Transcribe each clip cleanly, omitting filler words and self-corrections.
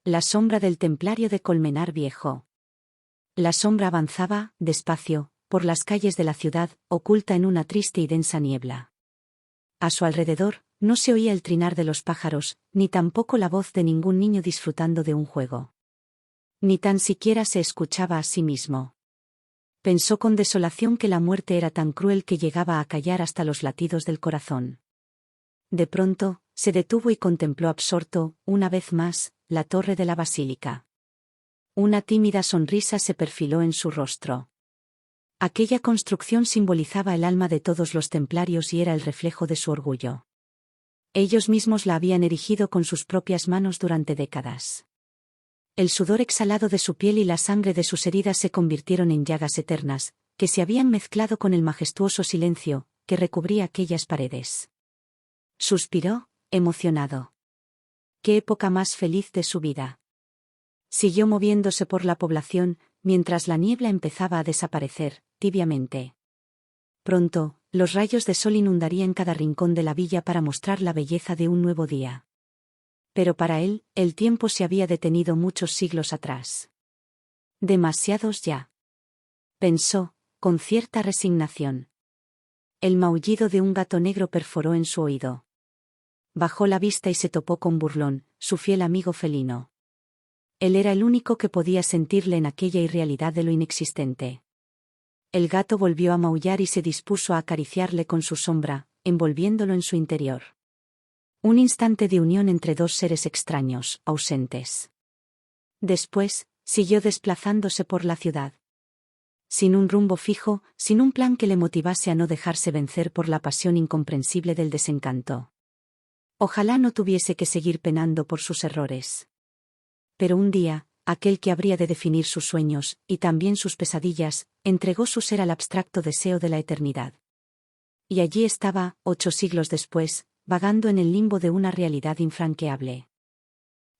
La sombra del templario de Colmenar Viejo. La sombra avanzaba, despacio, por las calles de la ciudad, oculta en una triste y densa niebla. A su alrededor, no se oía el trinar de los pájaros, ni tampoco la voz de ningún niño disfrutando de un juego. Ni tan siquiera se escuchaba a sí mismo. Pensó con desolación que la muerte era tan cruel que llegaba a callar hasta los latidos del corazón. De pronto, se detuvo y contempló absorto, una vez más, la torre de la basílica. Una tímida sonrisa se perfiló en su rostro. Aquella construcción simbolizaba el alma de todos los templarios y era el reflejo de su orgullo. Ellos mismos la habían erigido con sus propias manos durante décadas. El sudor exhalado de su piel y la sangre de sus heridas se convirtieron en llagas eternas, que se habían mezclado con el majestuoso silencio que recubría aquellas paredes. Suspiró, emocionado. ¡Qué época más feliz de su vida! Siguió moviéndose por la población, mientras la niebla empezaba a desaparecer, tibiamente. Pronto, los rayos de sol inundarían cada rincón de la villa para mostrar la belleza de un nuevo día. Pero para él, el tiempo se había detenido muchos siglos atrás. Demasiados ya. Pensó, con cierta resignación. El maullido de un gato negro perforó en su oído. Bajó la vista y se topó con Burlón, su fiel amigo felino. Él era el único que podía sentirle en aquella irrealidad de lo inexistente. El gato volvió a maullar y se dispuso a acariciarle con su sombra, envolviéndolo en su interior. Un instante de unión entre dos seres extraños, ausentes. Después, siguió desplazándose por la ciudad. Sin un rumbo fijo, sin un plan que le motivase a no dejarse vencer por la pasión incomprensible del desencanto. Ojalá no tuviese que seguir penando por sus errores. Pero un día, aquel que habría de definir sus sueños, y también sus pesadillas, entregó su ser al abstracto deseo de la eternidad. Y allí estaba, 8 siglos después, vagando en el limbo de una realidad infranqueable.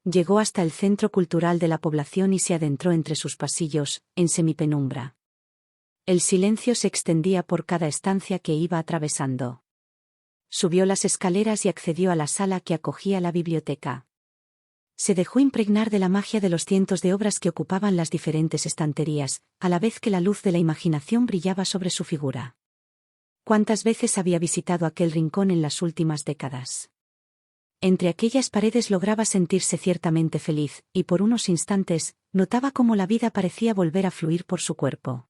Llegó hasta el centro cultural de la población y se adentró entre sus pasillos, en semipenumbra. El silencio se extendía por cada estancia que iba atravesando. Subió las escaleras y accedió a la sala que acogía la biblioteca. Se dejó impregnar de la magia de los cientos de obras que ocupaban las diferentes estanterías, a la vez que la luz de la imaginación brillaba sobre su figura. ¿Cuántas veces había visitado aquel rincón en las últimas décadas? Entre aquellas paredes lograba sentirse ciertamente feliz, y por unos instantes, notaba cómo la vida parecía volver a fluir por su cuerpo.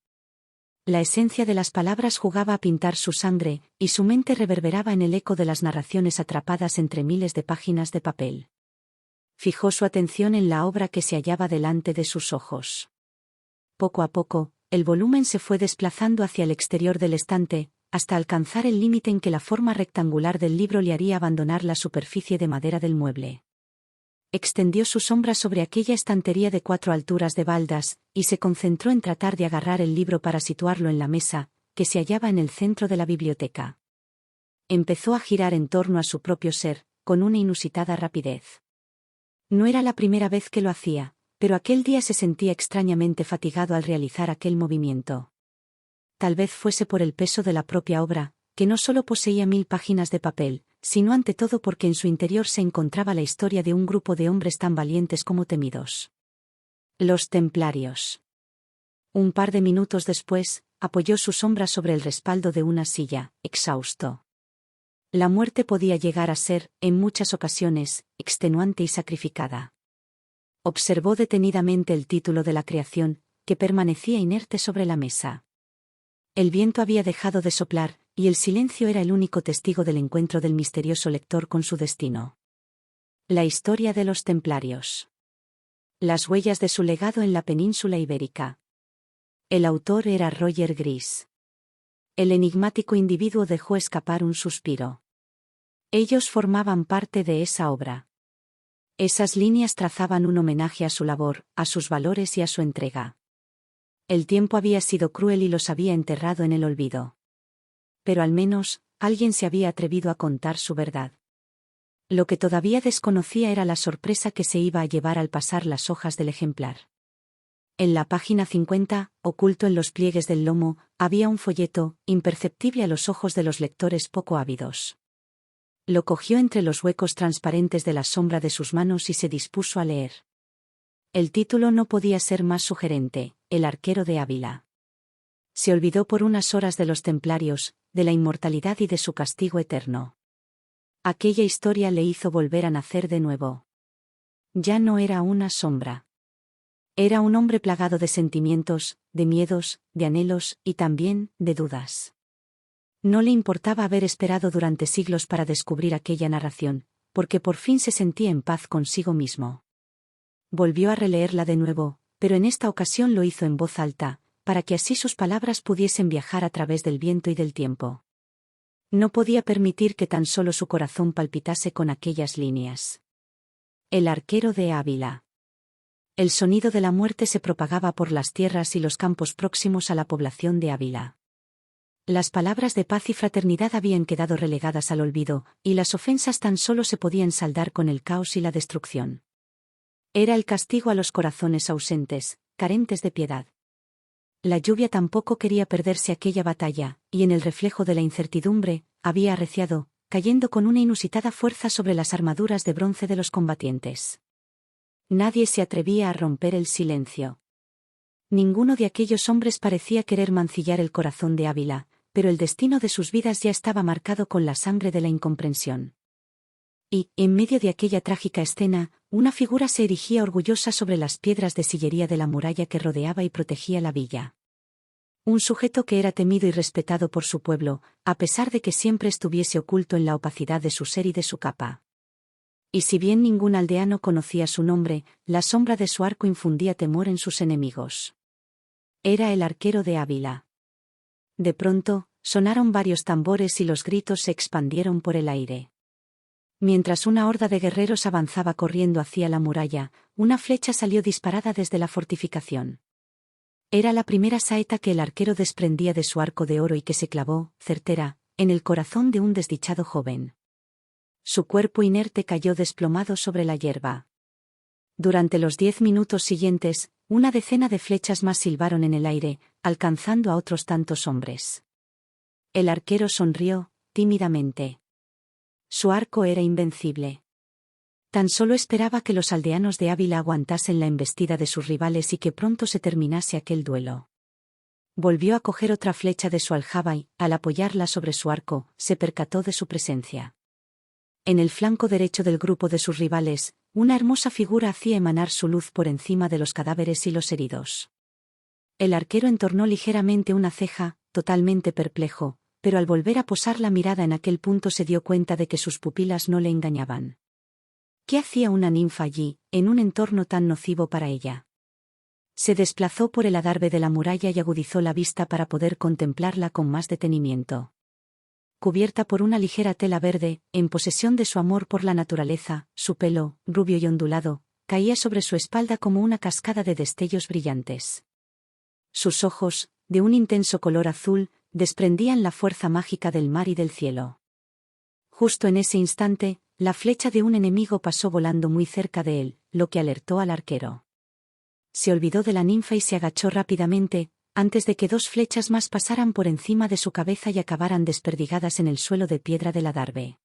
La esencia de las palabras jugaba a pintar su sangre, y su mente reverberaba en el eco de las narraciones atrapadas entre miles de páginas de papel. Fijó su atención en la obra que se hallaba delante de sus ojos. Poco a poco, el volumen se fue desplazando hacia el exterior del estante, hasta alcanzar el límite en que la forma rectangular del libro le haría abandonar la superficie de madera del mueble. Extendió su sombra sobre aquella estantería de 4 alturas de baldas, y se concentró en tratar de agarrar el libro para situarlo en la mesa, que se hallaba en el centro de la biblioteca. Empezó a girar en torno a su propio ser, con una inusitada rapidez. No era la primera vez que lo hacía, pero aquel día se sentía extrañamente fatigado al realizar aquel movimiento. Tal vez fuese por el peso de la propia obra, que no solo poseía 1000 páginas de papel, sino ante todo porque en su interior se encontraba la historia de un grupo de hombres tan valientes como temidos. Los templarios. Un par de minutos después, apoyó su sombra sobre el respaldo de una silla, exhausto. La muerte podía llegar a ser, en muchas ocasiones, extenuante y sacrificada. Observó detenidamente el título de la creación, que permanecía inerte sobre la mesa. El viento había dejado de soplar, y el silencio era el único testigo del encuentro del misterioso lector con su destino. La historia de los templarios. Las huellas de su legado en la península ibérica. El autor era Roger Gris. El enigmático individuo dejó escapar un suspiro. Ellos formaban parte de esa obra. Esas líneas trazaban un homenaje a su labor, a sus valores y a su entrega. El tiempo había sido cruel y los había enterrado en el olvido. Pero al menos, alguien se había atrevido a contar su verdad. Lo que todavía desconocía era la sorpresa que se iba a llevar al pasar las hojas del ejemplar. En la página 50, oculto en los pliegues del lomo, había un folleto, imperceptible a los ojos de los lectores poco ávidos. Lo cogió entre los huecos transparentes de la sombra de sus manos y se dispuso a leer. El título no podía ser más sugerente: El arquero de Ávila. Se olvidó por unas horas de los templarios, de la inmortalidad y de su castigo eterno. Aquella historia le hizo volver a nacer de nuevo. Ya no era una sombra. Era un hombre plagado de sentimientos, de miedos, de anhelos y también de dudas. No le importaba haber esperado durante siglos para descubrir aquella narración, porque por fin se sentía en paz consigo mismo. Volvió a releerla de nuevo, pero en esta ocasión lo hizo en voz alta, para que así sus palabras pudiesen viajar a través del viento y del tiempo. No podía permitir que tan solo su corazón palpitase con aquellas líneas. El arquero de Ávila. El sonido de la muerte se propagaba por las tierras y los campos próximos a la población de Ávila. Las palabras de paz y fraternidad habían quedado relegadas al olvido, y las ofensas tan solo se podían saldar con el caos y la destrucción. Era el castigo a los corazones ausentes, carentes de piedad. La lluvia tampoco quería perderse aquella batalla, y en el reflejo de la incertidumbre, había arreciado, cayendo con una inusitada fuerza sobre las armaduras de bronce de los combatientes. Nadie se atrevía a romper el silencio. Ninguno de aquellos hombres parecía querer mancillar el corazón de Ávila, pero el destino de sus vidas ya estaba marcado con la sangre de la incomprensión. Y, en medio de aquella trágica escena, una figura se erigía orgullosa sobre las piedras de sillería de la muralla que rodeaba y protegía la villa. Un sujeto que era temido y respetado por su pueblo, a pesar de que siempre estuviese oculto en la opacidad de su ser y de su capa. Y si bien ningún aldeano conocía su nombre, la sombra de su arco infundía temor en sus enemigos. Era el arquero de Ávila. De pronto, sonaron varios tambores y los gritos se expandieron por el aire. Mientras una horda de guerreros avanzaba corriendo hacia la muralla, una flecha salió disparada desde la fortificación. Era la primera saeta que el arquero desprendía de su arco de oro y que se clavó, certera, en el corazón de un desdichado joven. Su cuerpo inerte cayó desplomado sobre la hierba. Durante los 10 minutos siguientes, una decena de flechas más silbaron en el aire, alcanzando a otros tantos hombres. El arquero sonrió, tímidamente. Su arco era invencible. Tan solo esperaba que los aldeanos de Ávila aguantasen la embestida de sus rivales y que pronto se terminase aquel duelo. Volvió a coger otra flecha de su aljaba y, al apoyarla sobre su arco, se percató de su presencia. En el flanco derecho del grupo de sus rivales, una hermosa figura hacía emanar su luz por encima de los cadáveres y los heridos. El arquero entornó ligeramente una ceja, totalmente perplejo, pero al volver a posar la mirada en aquel punto se dio cuenta de que sus pupilas no le engañaban. ¿Qué hacía una ninfa allí, en un entorno tan nocivo para ella? Se desplazó por el adarve de la muralla y agudizó la vista para poder contemplarla con más detenimiento. Cubierta por una ligera tela verde, en posesión de su amor por la naturaleza, su pelo, rubio y ondulado, caía sobre su espalda como una cascada de destellos brillantes. Sus ojos, de un intenso color azul, desprendían la fuerza mágica del mar y del cielo. Justo en ese instante, la flecha de un enemigo pasó volando muy cerca de él, lo que alertó al arquero. Se olvidó de la ninfa y se agachó rápidamente, antes de que 2 flechas más pasaran por encima de su cabeza y acabaran desperdigadas en el suelo de piedra del adarve.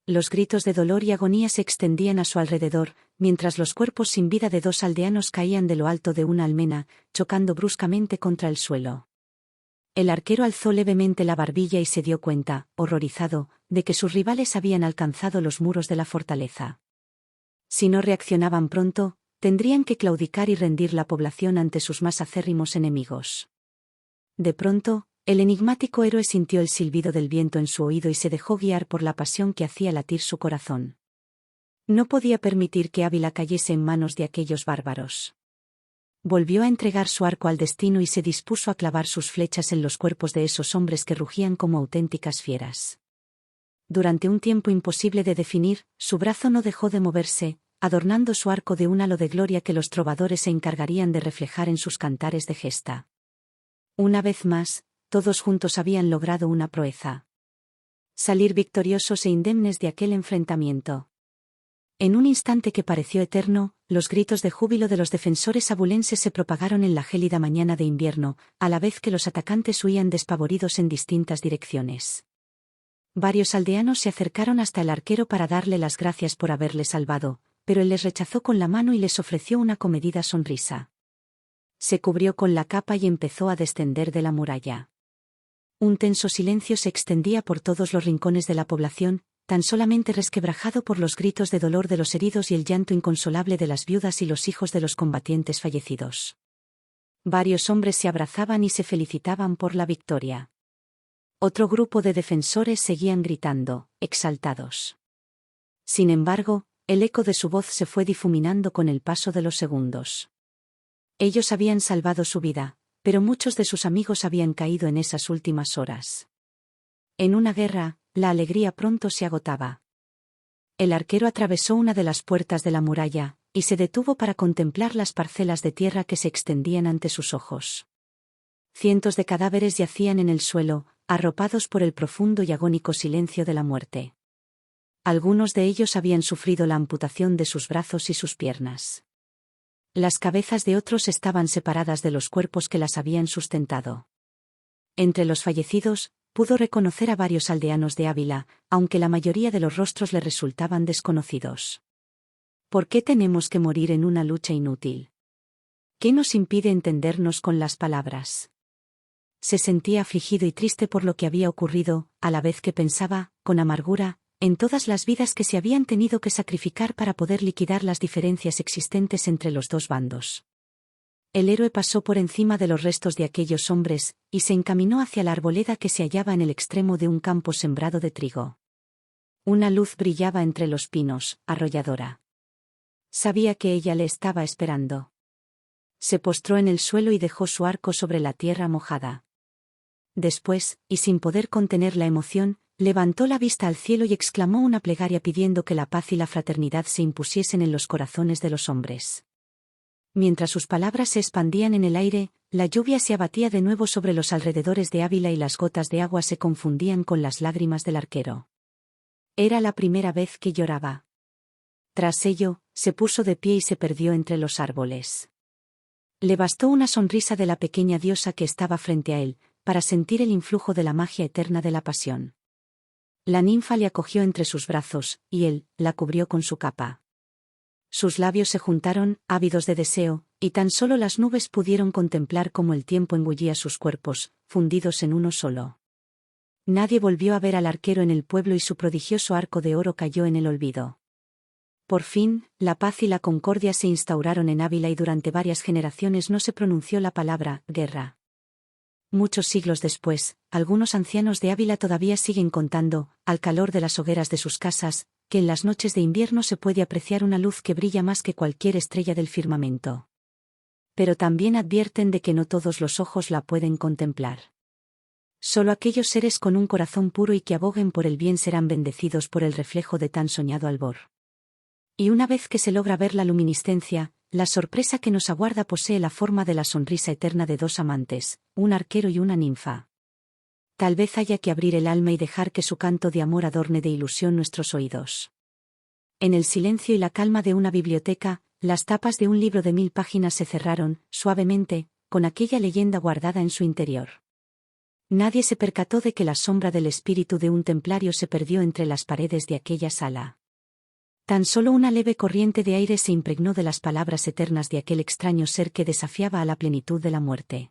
Los gritos de dolor y agonía se extendían a su alrededor, mientras los cuerpos sin vida de 2 aldeanos caían de lo alto de una almena, chocando bruscamente contra el suelo. El arquero alzó levemente la barbilla y se dio cuenta, horrorizado, de que sus rivales habían alcanzado los muros de la fortaleza. Si no reaccionaban pronto, tendrían que claudicar y rendir la población ante sus más acérrimos enemigos. De pronto, el enigmático héroe sintió el silbido del viento en su oído y se dejó guiar por la pasión que hacía latir su corazón. No podía permitir que Ávila cayese en manos de aquellos bárbaros. Volvió a entregar su arco al destino y se dispuso a clavar sus flechas en los cuerpos de esos hombres que rugían como auténticas fieras. Durante un tiempo imposible de definir, su brazo no dejó de moverse, adornando su arco de un halo de gloria que los trovadores se encargarían de reflejar en sus cantares de gesta. Una vez más, todos juntos habían logrado una proeza. Salir victoriosos e indemnes de aquel enfrentamiento. En un instante que pareció eterno, los gritos de júbilo de los defensores abulenses se propagaron en la gélida mañana de invierno, a la vez que los atacantes huían despavoridos en distintas direcciones. Varios aldeanos se acercaron hasta el arquero para darle las gracias por haberle salvado, pero él les rechazó con la mano y les ofreció una comedida sonrisa. Se cubrió con la capa y empezó a descender de la muralla. Un tenso silencio se extendía por todos los rincones de la población, tan solamente resquebrajado por los gritos de dolor de los heridos y el llanto inconsolable de las viudas y los hijos de los combatientes fallecidos. Varios hombres se abrazaban y se felicitaban por la victoria. Otro grupo de defensores seguían gritando, exaltados. Sin embargo, el eco de su voz se fue difuminando con el paso de los segundos. Ellos habían salvado su vida, pero muchos de sus amigos habían caído en esas últimas horas. En una guerra, la alegría pronto se agotaba. El arquero atravesó una de las puertas de la muralla, y se detuvo para contemplar las parcelas de tierra que se extendían ante sus ojos. Cientos de cadáveres yacían en el suelo, arropados por el profundo y agónico silencio de la muerte. Algunos de ellos habían sufrido la amputación de sus brazos y sus piernas. Las cabezas de otros estaban separadas de los cuerpos que las habían sustentado. Entre los fallecidos, pudo reconocer a varios aldeanos de Ávila, aunque la mayoría de los rostros le resultaban desconocidos. ¿Por qué tenemos que morir en una lucha inútil? ¿Qué nos impide entendernos con las palabras? Se sentía afligido y triste por lo que había ocurrido, a la vez que pensaba, con amargura, en todas las vidas que se habían tenido que sacrificar para poder liquidar las diferencias existentes entre los dos bandos. El héroe pasó por encima de los restos de aquellos hombres, y se encaminó hacia la arboleda que se hallaba en el extremo de un campo sembrado de trigo. Una luz brillaba entre los pinos, arrolladora. Sabía que ella le estaba esperando. Se postró en el suelo y dejó su arco sobre la tierra mojada. Después, y sin poder contener la emoción, levantó la vista al cielo y exclamó una plegaria pidiendo que la paz y la fraternidad se impusiesen en los corazones de los hombres. Mientras sus palabras se expandían en el aire, la lluvia se abatía de nuevo sobre los alrededores de Ávila y las gotas de agua se confundían con las lágrimas del arquero. Era la primera vez que lloraba. Tras ello, se puso de pie y se perdió entre los árboles. Le bastó una sonrisa de la pequeña diosa que estaba frente a él, para sentir el influjo de la magia eterna de la pasión. La ninfa le acogió entre sus brazos, y él la cubrió con su capa. Sus labios se juntaron, ávidos de deseo, y tan solo las nubes pudieron contemplar cómo el tiempo engullía sus cuerpos, fundidos en uno solo. Nadie volvió a ver al arquero en el pueblo y su prodigioso arco de oro cayó en el olvido. Por fin, la paz y la concordia se instauraron en Ávila y durante varias generaciones no se pronunció la palabra guerra. Muchos siglos después, algunos ancianos de Ávila todavía siguen contando, al calor de las hogueras de sus casas, que en las noches de invierno se puede apreciar una luz que brilla más que cualquier estrella del firmamento. Pero también advierten de que no todos los ojos la pueden contemplar. Solo aquellos seres con un corazón puro y que aboguen por el bien serán bendecidos por el reflejo de tan soñado albor. Y una vez que se logra ver la luminiscencia, la sorpresa que nos aguarda posee la forma de la sonrisa eterna de dos amantes, un arquero y una ninfa. Tal vez haya que abrir el alma y dejar que su canto de amor adorne de ilusión nuestros oídos. En el silencio y la calma de una biblioteca, las tapas de un libro de 1000 páginas se cerraron, suavemente, con aquella leyenda guardada en su interior. Nadie se percató de que la sombra del espíritu de un templario se perdió entre las paredes de aquella sala. Tan solo una leve corriente de aire se impregnó de las palabras eternas de aquel extraño ser que desafiaba a la plenitud de la muerte.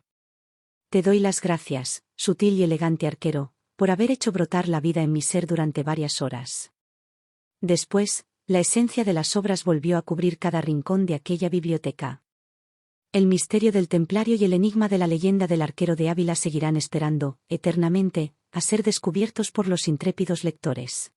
Te doy las gracias, sutil y elegante arquero, por haber hecho brotar la vida en mi ser durante varias horas. Después, la esencia de las obras volvió a cubrir cada rincón de aquella biblioteca. El misterio del templario y el enigma de la leyenda del arquero de Ávila seguirán esperando, eternamente, a ser descubiertos por los intrépidos lectores.